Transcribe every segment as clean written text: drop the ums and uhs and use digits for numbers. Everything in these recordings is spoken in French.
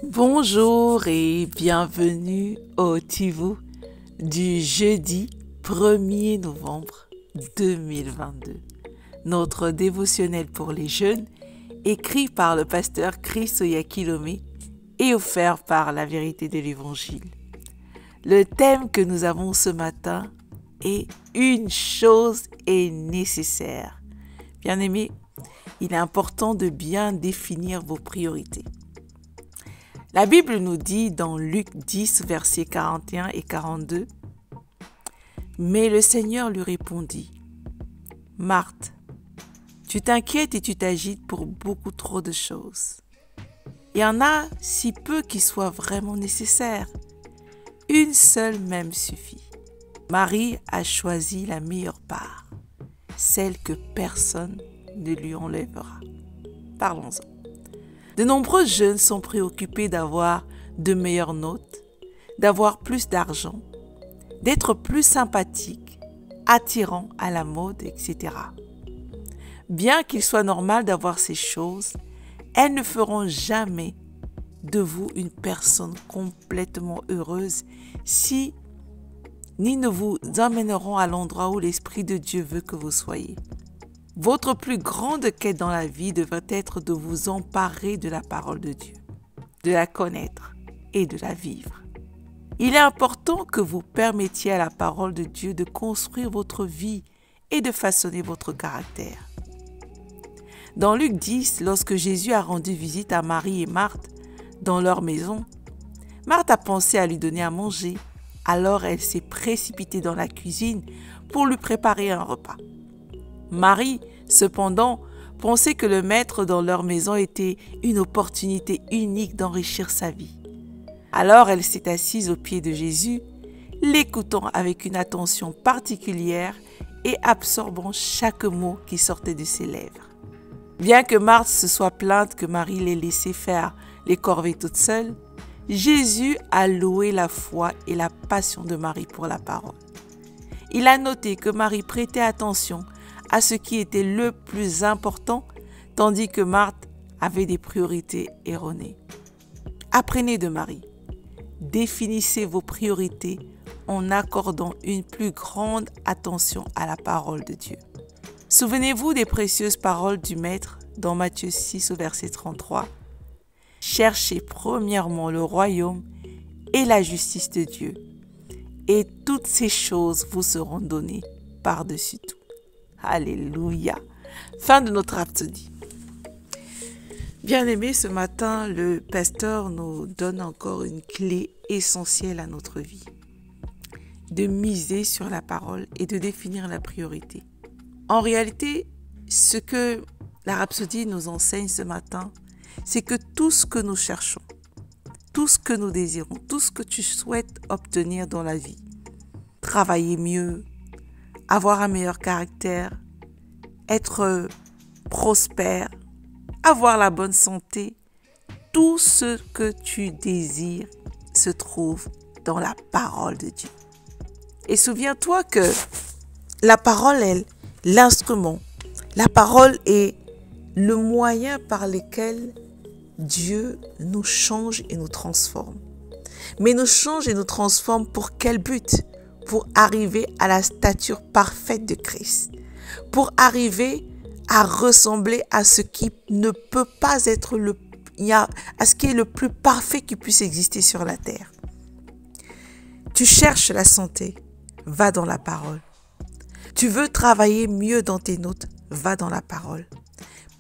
Bonjour et bienvenue au Tivou du jeudi 1er novembre 2022. Notre dévotionnel pour les jeunes, écrit par le pasteur Chris Oyakilome et offert par la vérité de l'Évangile. Le thème que nous avons ce matin est « Une chose est nécessaire ». Bien-aimés, il est important de bien définir vos priorités. La Bible nous dit dans Luc 10, versets 41 et 42, « Mais le Seigneur lui répondit, « Marthe, tu t'inquiètes et tu t'agites pour beaucoup trop de choses. Il y en a si peu qui soient vraiment nécessaires. Une seule même suffit. Marie a choisi la meilleure part, celle que personne ne lui enlèvera. » Parlons-en. De nombreux jeunes sont préoccupés d'avoir de meilleures notes, d'avoir plus d'argent, d'être plus sympathiques, attirants à la mode, etc. Bien qu'il soit normal d'avoir ces choses, elles ne feront jamais de vous une personne complètement heureuse ni ne vous emmèneront à l'endroit où l'Esprit de Dieu veut que vous soyez. Votre plus grande quête dans la vie devrait être de vous emparer de la parole de Dieu, de la connaître et de la vivre. Il est important que vous permettiez à la parole de Dieu de construire votre vie et de façonner votre caractère. Dans Luc 10, lorsque Jésus a rendu visite à Marie et Marthe dans leur maison, Marthe a pensé à lui donner à manger, alors elle s'est précipitée dans la cuisine pour lui préparer un repas. Marie, cependant, pensait que le maître dans leur maison était une opportunité unique d'enrichir sa vie. Alors elle s'est assise aux pieds de Jésus, l'écoutant avec une attention particulière et absorbant chaque mot qui sortait de ses lèvres. Bien que Marthe se soit plainte que Marie l'ait laissée faire les corvées toute seule, Jésus a loué la foi et la passion de Marie pour la parole. Il a noté que Marie prêtait attention à ce qui était le plus important, tandis que Marthe avait des priorités erronées. Apprenez de Marie. Définissez vos priorités en accordant une plus grande attention à la parole de Dieu. Souvenez-vous des précieuses paroles du Maître dans Matthieu 6 au verset 33. « Cherchez premièrement le royaume et la justice de Dieu, et toutes ces choses vous seront données par-dessus tout. » Alléluia. Fin de notre rhapsodie. Bien-aimés, ce matin, le pasteur nous donne encore une clé essentielle à notre vie. De miser sur la parole et de définir la priorité. En réalité, ce que la rhapsodie nous enseigne ce matin, c'est que tout ce que nous cherchons, tout ce que nous désirons, tout ce que tu souhaites obtenir dans la vie, travailler mieux, avoir un meilleur caractère, être prospère, avoir la bonne santé, tout ce que tu désires se trouve dans la parole de Dieu. Et souviens-toi que la parole est l'instrument, la parole est le moyen par lequel Dieu nous change et nous transforme. Mais nous change et nous transforme pour quel but ? Pour arriver à la stature parfaite de Christ, pour arriver à ressembler à ce qui ne peut pas être à ce qui est le plus parfait qui puisse exister sur la terre. Tu cherches la santé, va dans la parole. Tu veux travailler mieux dans tes notes, va dans la parole.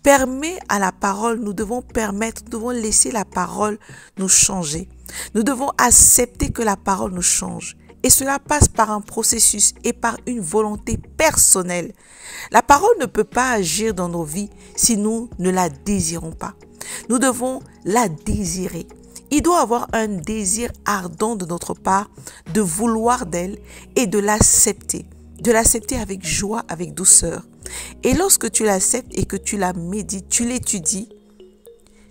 Permets à la parole, nous devons laisser la parole nous changer. Nous devons accepter que la parole nous change. Et cela passe par un processus et par une volonté personnelle. La parole ne peut pas agir dans nos vies si nous ne la désirons pas. Nous devons la désirer. Il doit y avoir un désir ardent de notre part de vouloir d'elle et de l'accepter. De l'accepter avec joie, avec douceur. Et lorsque tu l'acceptes et que tu la médites, tu l'étudies,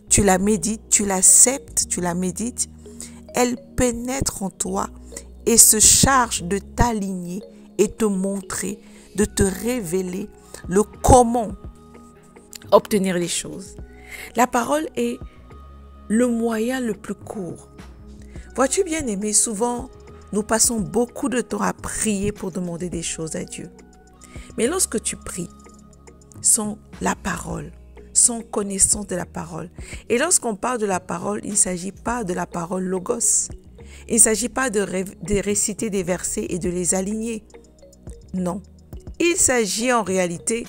tu la médites, tu l'acceptes, tu la médites, elle pénètre en toi et se charge de t'aligner et te montrer, de te révéler le comment obtenir les choses. La parole est le moyen le plus court. Vois-tu bien aimé, souvent nous passons beaucoup de temps à prier pour demander des choses à Dieu. Mais lorsque tu pries, sans la parole, sans connaissance de la parole. Et lorsqu'on parle de la parole, il ne s'agit pas de la parole logos. Il ne s'agit pas de réciter des versets et de les aligner. Non. Il s'agit en réalité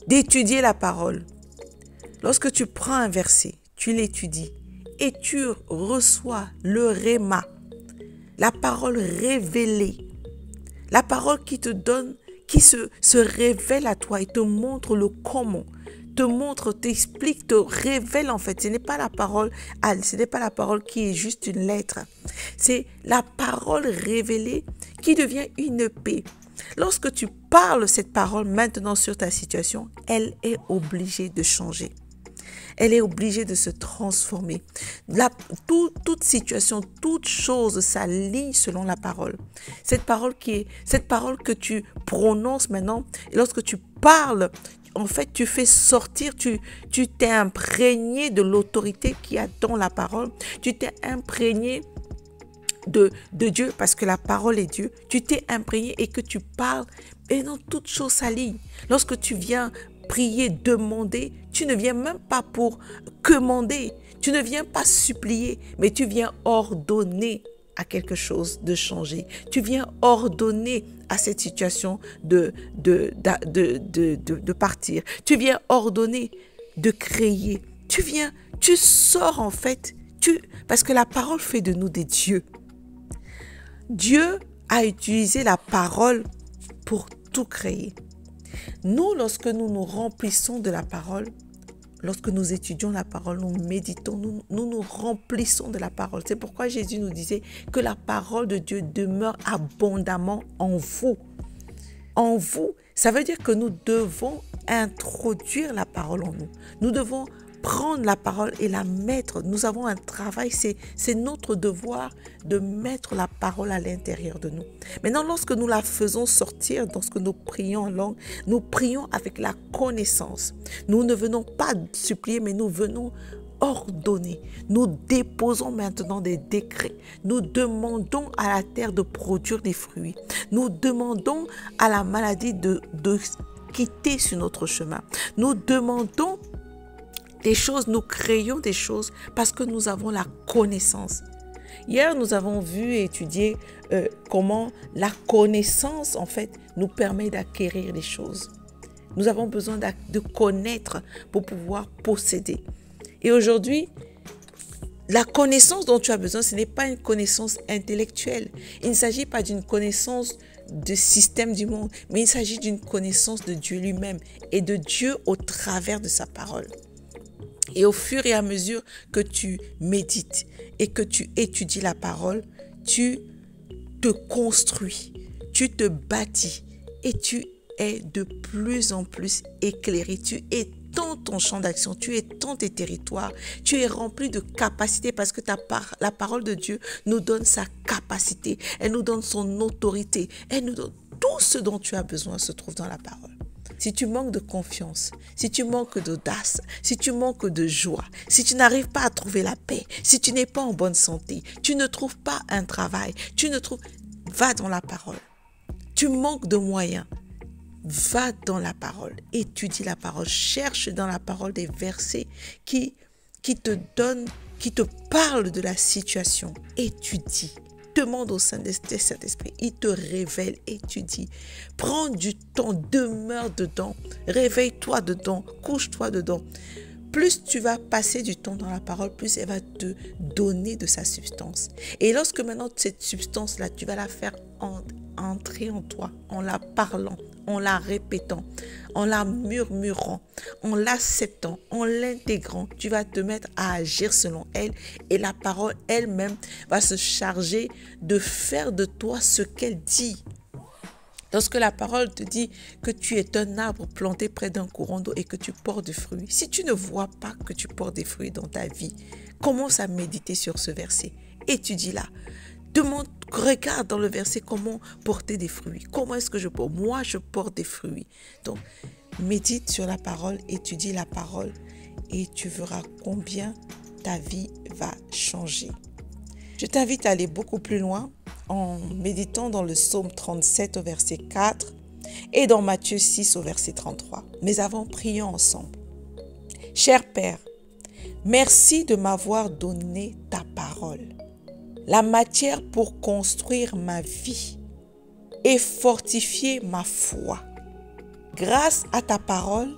d'étudier la parole. Lorsque tu prends un verset, tu l'étudies et tu reçois le réma, la parole révélée, la parole qui te donne, qui se révèle à toi et te montre le comment, te montre, t'explique, te révèle en fait. Ce n'est pas la parole qui est juste une lettre. C'est la parole révélée qui devient une paix. Lorsque tu parles cette parole maintenant sur ta situation, elle est obligée de changer. Elle est obligée de se transformer. Toute situation, toute chose s'aligne selon la parole. Cette parole que tu prononces maintenant, et lorsque tu parles, en fait, tu fais sortir, tu t'es imprégné de l'autorité qu'il y a dans la parole. Tu t'es imprégné de Dieu, parce que la parole est Dieu. Tu t'es imprégné et que tu parles, et non, toute chose s'aligne. Lorsque tu viens prier, demander, tu ne viens même pas pour commander, tu ne viens pas supplier, mais tu viens ordonner à quelque chose de changer. Tu viens ordonner à cette situation de partir. Tu viens ordonner de créer. Tu sors en fait, parce que la parole fait de nous des dieux. Dieu a utilisé la parole pour tout créer. Nous, lorsque nous nous remplissons de la parole, lorsque nous étudions la parole, nous méditons, nous remplissons de la parole. C'est pourquoi Jésus nous disait que la parole de Dieu demeure abondamment en vous. En vous, ça veut dire que nous devons introduire la parole en nous. Nous devons prendre la parole et la mettre. Nous avons un travail, c'est notre devoir de mettre la parole à l'intérieur de nous. Maintenant, lorsque nous la faisons sortir, lorsque nous prions en langue, nous prions avec la connaissance. Nous ne venons pas supplier, mais nous venons ordonner. Nous déposons maintenant des décrets. Nous demandons à la terre de produire des fruits. Nous demandons à la maladie de quitter sur notre chemin. Nous demandons des choses, nous créons des choses parce que nous avons la connaissance. Hier, nous avons vu et étudié comment la connaissance, en fait, nous permet d'acquérir les choses. Nous avons besoin de connaître pour pouvoir posséder. Et aujourd'hui, la connaissance dont tu as besoin, ce n'est pas une connaissance intellectuelle. Il ne s'agit pas d'une connaissance du système du monde, mais il s'agit d'une connaissance de Dieu lui-même et de Dieu au travers de sa parole. Et au fur et à mesure que tu médites et que tu étudies la parole, tu te construis, tu te bâtis et tu es de plus en plus éclairé. Tu étends ton champ d'action, tu étends tes territoires, tu es rempli de capacités parce que la parole de Dieu nous donne sa capacité, elle nous donne son autorité, elle nous donne tout ce dont tu as besoin se trouve dans la parole. Si tu manques de confiance, si tu manques d'audace, si tu manques de joie, si tu n'arrives pas à trouver la paix, si tu n'es pas en bonne santé, tu ne trouves pas un travail, va dans la parole. Tu manques de moyens, va dans la parole, étudie la parole, cherche dans la parole des versets qui te parlent de la situation, étudie. Demande au Saint-Esprit, il te révèle, étudie. Prends du temps, demeure dedans, réveille-toi dedans, couche-toi dedans. Plus tu vas passer du temps dans la parole, plus elle va te donner de sa substance. Et lorsque maintenant cette substance-là, tu vas la faire entrer en toi, en la parlant, en la répétant, en la murmurant, en l'acceptant, en l'intégrant, tu vas te mettre à agir selon elle et la parole elle-même va se charger de faire de toi ce qu'elle dit. Lorsque la parole te dit que tu es un arbre planté près d'un courant d'eau et que tu portes des fruits, si tu ne vois pas que tu portes des fruits dans ta vie, commence à méditer sur ce verset. Étudie-la. Regarde dans le verset comment porter des fruits. Comment est-ce que je porte? Moi, je porte des fruits. Donc, médite sur la parole, étudie la parole et tu verras combien ta vie va changer. Je t'invite à aller beaucoup plus loin en méditant dans le psaume 37 au verset 4 et dans Matthieu 6 au verset 33. Mais avant, prions ensemble. Cher Père, merci de m'avoir donné ta parole, la matière pour construire ma vie et fortifier ma foi. Grâce à ta parole,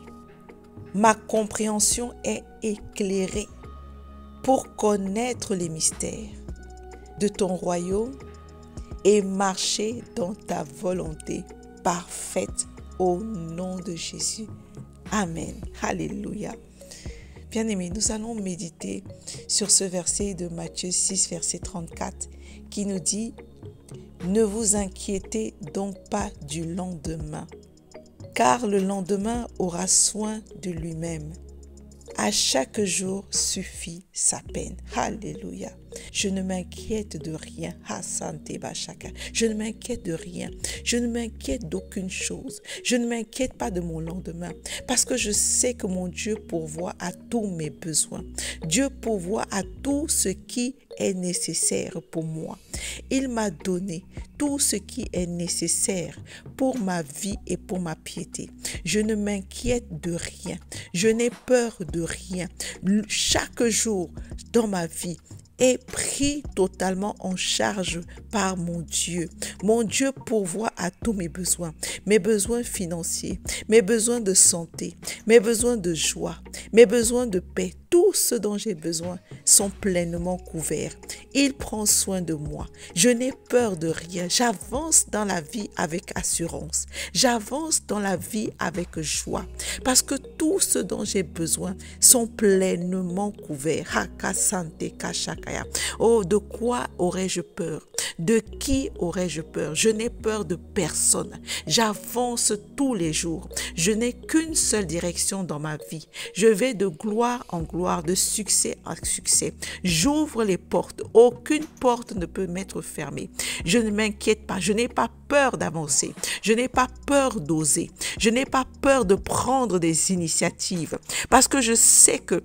ma compréhension est éclairée pour connaître les mystères de ton royaume et marcher dans ta volonté parfaite au nom de Jésus. Amen. Alléluia. Bien-aimés, nous allons méditer sur ce verset de Matthieu 6, verset 34, qui nous dit « Ne vous inquiétez donc pas du lendemain, car le lendemain aura soin de lui-même. À chaque jour suffit sa peine. » Alléluia. Je ne m'inquiète de rien. Je ne m'inquiète de rien. Je ne m'inquiète d'aucune chose. Je ne m'inquiète pas de mon lendemain parce que je sais que mon Dieu pourvoit à tous mes besoins. Dieu pourvoit à tout ce qui est nécessaire pour moi. Il m'a donné tout ce qui est nécessaire pour ma vie et pour ma piété. Je ne m'inquiète de rien. Je n'ai peur de rien. Chaque jour dans ma vie est pris totalement en charge par mon Dieu. Mon Dieu pourvoit à tous mes besoins financiers, mes besoins de santé, mes besoins de joie, mes besoins de paix. Tout ce dont j'ai besoin sont pleinement couverts. Il prend soin de moi. Je n'ai peur de rien. J'avance dans la vie avec assurance. J'avance dans la vie avec joie parce que tout ce dont j'ai besoin sont pleinement couverts. Oh, de quoi aurais-je peur? De qui aurais-je peur? Je n'ai peur de personne. J'avance tous les jours. Je n'ai qu'une seule direction dans ma vie. Je vais de gloire en gloire, de succès en succès. J'ouvre les portes. Aucune porte ne peut m'être fermée. Je ne m'inquiète pas. Je n'ai pas peur d'avancer. Je n'ai pas peur d'oser. Je n'ai pas peur de prendre des initiatives parce que je sais que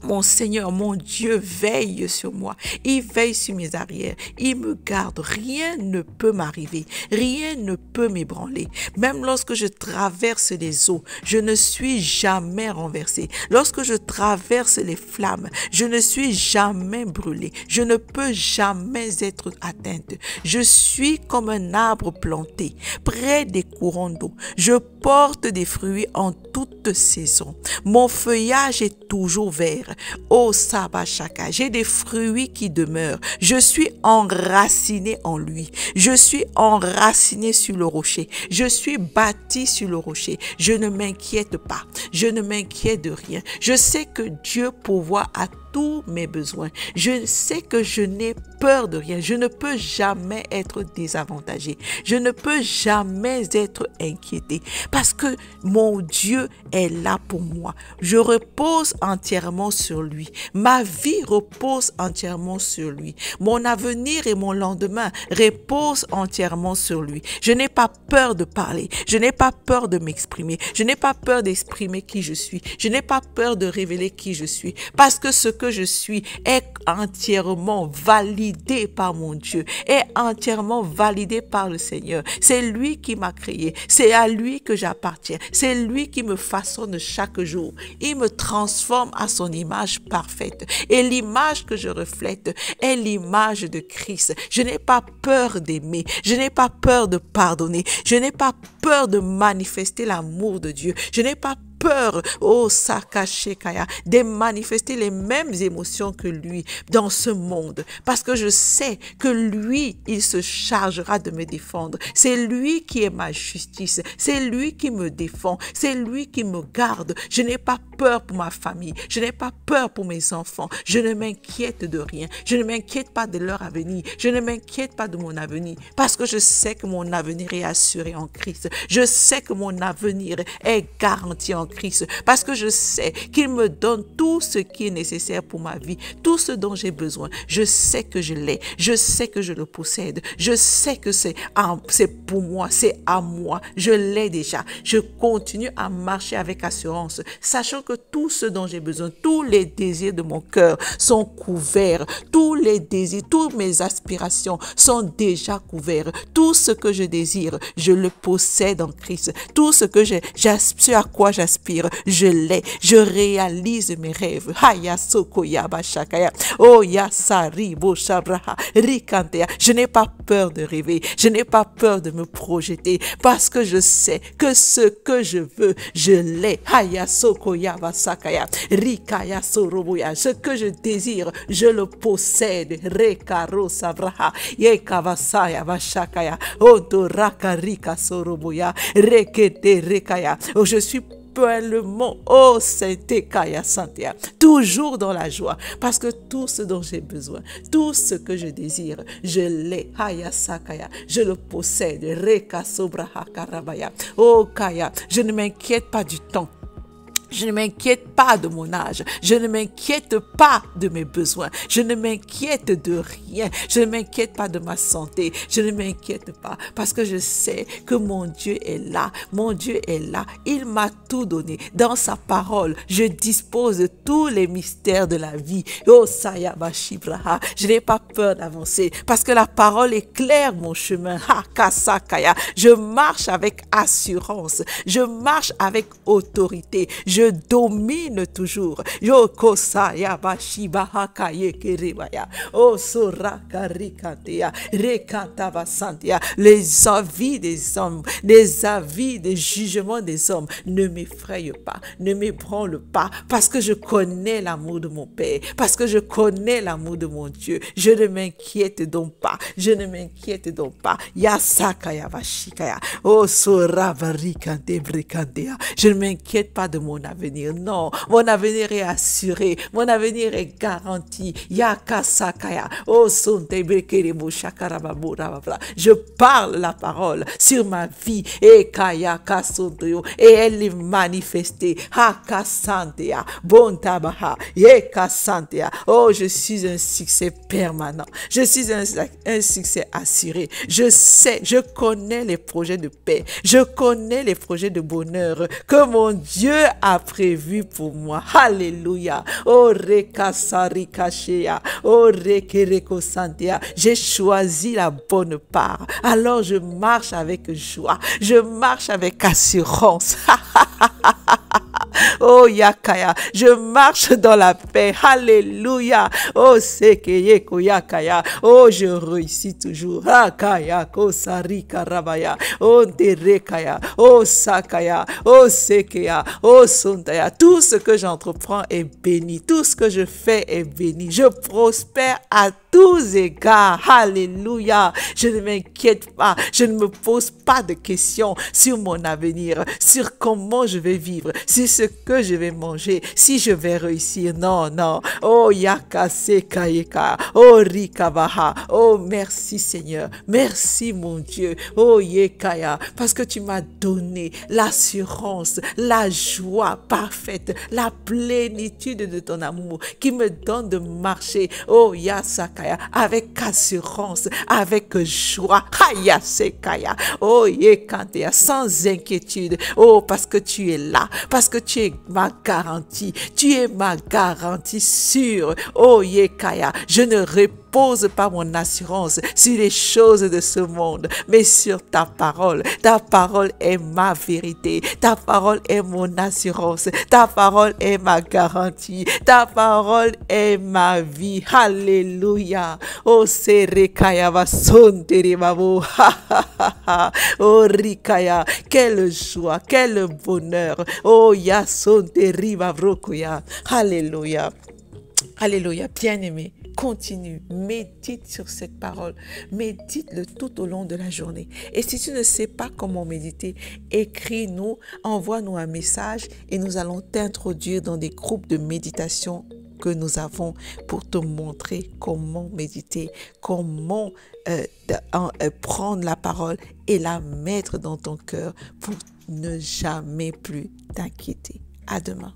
mon Seigneur, mon Dieu veille sur moi. Il veille sur mes arrières. Il me garde. Rien ne peut m'arriver. Rien ne peut m'ébranler. Même lorsque je traverse les eaux, je ne suis jamais renversé. Lorsque je traverse les flammes, je ne suis jamais brûlé. Je ne peux jamais être atteinte. Je suis comme un arbre planté près des courants d'eau. Je porte des fruits en toute saison. Mon feuillage est toujours vert. Oh Sabachaka, j'ai des fruits qui demeurent. Je suis enraciné en lui. Je suis enraciné sur le rocher. Je suis bâti sur le rocher. Je ne m'inquiète pas. Je ne m'inquiète de rien. Je sais que Dieu pourvoit à tous mes besoins. Je sais que je n'ai peur de rien. Je ne peux jamais être désavantagé. Je ne peux jamais être inquiété parce que mon Dieu est là pour moi. Je repose entièrement sur lui. Ma vie repose entièrement sur lui. Mon avenir et mon lendemain reposent entièrement sur lui. Je n'ai pas peur de parler. Je n'ai pas peur de m'exprimer. Je n'ai pas peur d'exprimer qui je suis. Je n'ai pas peur de révéler qui je suis parce que ce que je suis est entièrement validé par mon Dieu, est entièrement validé par le Seigneur. C'est lui qui m'a créé, c'est à lui que j'appartiens, c'est lui qui me façonne chaque jour. Il me transforme à son image parfaite et l'image que je reflète est l'image de Christ. Je n'ai pas peur d'aimer, je n'ai pas peur de pardonner, je n'ai pas peur de manifester l'amour de Dieu, je n'ai pas peur, oh Sakashekaya, de manifester les mêmes émotions que lui dans ce monde. Parce que je sais que lui, il se chargera de me défendre. C'est lui qui est ma justice. C'est lui qui me défend. C'est lui qui me garde. Je n'ai pas peur pour ma famille. Je n'ai pas peur pour mes enfants. Je ne m'inquiète de rien. Je ne m'inquiète pas de leur avenir. Je ne m'inquiète pas de mon avenir. Parce que je sais que mon avenir est assuré en Christ. Je sais que mon avenir est garanti en Christ, parce que je sais qu'il me donne tout ce qui est nécessaire pour ma vie, tout ce dont j'ai besoin. Je sais que je l'ai, je sais que je le possède, je sais que c'est pour moi, c'est à moi, je l'ai déjà. Je continue à marcher avec assurance, sachant que tout ce dont j'ai besoin, tous les désirs de mon cœur sont couverts, tous les désirs, toutes mes aspirations sont déjà couverts. Tout ce que je désire, je le possède en Christ. Tout ce que ce à quoi j'aspire, je l'ai. Je réalise mes rêves. Haya sokoya bashakaya. Oh yasari boshabraha rikantea. Je n'ai pas peur de rêver. Je n'ai pas peur de me projeter parce que je sais que ce que je veux, je l'ai. Haya sokoya basakaya rikaya soroboya. Ce que je désire, je le possède. Rekaro sabraha yekavasaya bashakaya. Odoraka rika soroboya rekete rekaya. Oh, je suis pleinement, oh Sainte-Kaya Santia, toujours dans la joie, parce que tout ce dont j'ai besoin, tout ce que je désire, je l'ai. Haya Sakaya, je le possède. Reka Sobraha Karabaya. Oh Kaya, je ne m'inquiète pas du temps. Je ne m'inquiète pas de mon âge. Je ne m'inquiète pas de mes besoins. Je ne m'inquiète de rien. Je ne m'inquiète pas de ma santé. Je ne m'inquiète pas parce que je sais que mon Dieu est là. Mon Dieu est là. Il m'a tout donné. Dans sa parole, je dispose de tous les mystères de la vie. Oh, Sayabashibraha. Je n'ai pas peur d'avancer parce que la parole éclaire mon chemin. Hakasakaya. Je marche avec assurance. Je marche avec autorité. Je domine toujours. Yokosa yabashiba hakaye keribaya. O soraka rikatea rekantava santia. Les avis des hommes, les avis des jugements des hommes ne m'effrayent pas, ne m'ébranlent pas, parce que je connais l'amour de mon Père, parce que je connais l'amour de mon Dieu. Je ne m'inquiète donc pas. Je ne m'inquiète donc pas. Yasaka yabashikaya. O sorava rikante brikantea. Je ne m'inquiète pas de mon avenir. Non, mon avenir est assuré. Mon avenir est garanti. Yakasakaya. Oh, je parle la parole sur ma vie. Et elle est manifestée. Hakasantea. Bontabaha. Yekasantea. Oh, je suis un succès permanent. Je suis un succès assuré. Je sais, je connais les projets de paix. Je connais les projets de bonheur que mon Dieu a prévu pour moi. Alléluia. Oh, rekasarikashea. Oh, rekerekosantea. J'ai choisi la bonne part. Alors je marche avec joie. Je marche avec assurance. Oh, Yakaya, je marche dans la paix. Alléluia. Oh, Sekeyeko Yakaya. Oh, je réussis toujours. Akaya, Kosarika Rabaya. Oh, Terekaya. Oh, Sakaya. Oh, Sekeya. Oh, Sontaya. Tout ce que j'entreprends est béni. Tout ce que je fais est béni. Je prospère à tous égards. Alléluia. Je ne m'inquiète pas. Je ne me pose pas de questions sur mon avenir, sur comment je vais vivre, sur ce que je vais manger, si je vais réussir. Non, non. Oh, Yakase Kayeka. Oh, Rikabaha. Oh, merci Seigneur. Merci mon Dieu. Oh, Yekaya. Parce que tu m'as donné l'assurance, la joie parfaite, la plénitude de ton amour qui me donne de marcher. Oh, Yasakaya. Avec assurance, avec joie. Hayasekaya. Oh, Yekantea. Sans inquiétude. Oh, parce que tu es là. Parce que tu es ma garantie. Tu es ma garantie sûre. Oh, Yekaya. Je ne repose pas mon assurance sur les choses de ce monde, mais sur ta parole. Ta parole est ma vérité. Ta parole est mon assurance. Ta parole est ma garantie. Ta parole est ma vie. Alléluia. Oh, Serekaya va sonteribabo. Oh, Rikaya. Quelle joie, quel bonheur. Oh, Yasonteriba vrokoya. Alléluia. Alléluia. Bien-aimé, continue, médite sur cette parole, médite-le tout au long de la journée. Et si tu ne sais pas comment méditer, écris-nous, envoie-nous un message et nous allons t'introduire dans des groupes de méditation que nous avons pour te montrer comment méditer, comment prendre la parole et la mettre dans ton cœur pour ne jamais plus t'inquiéter. À demain.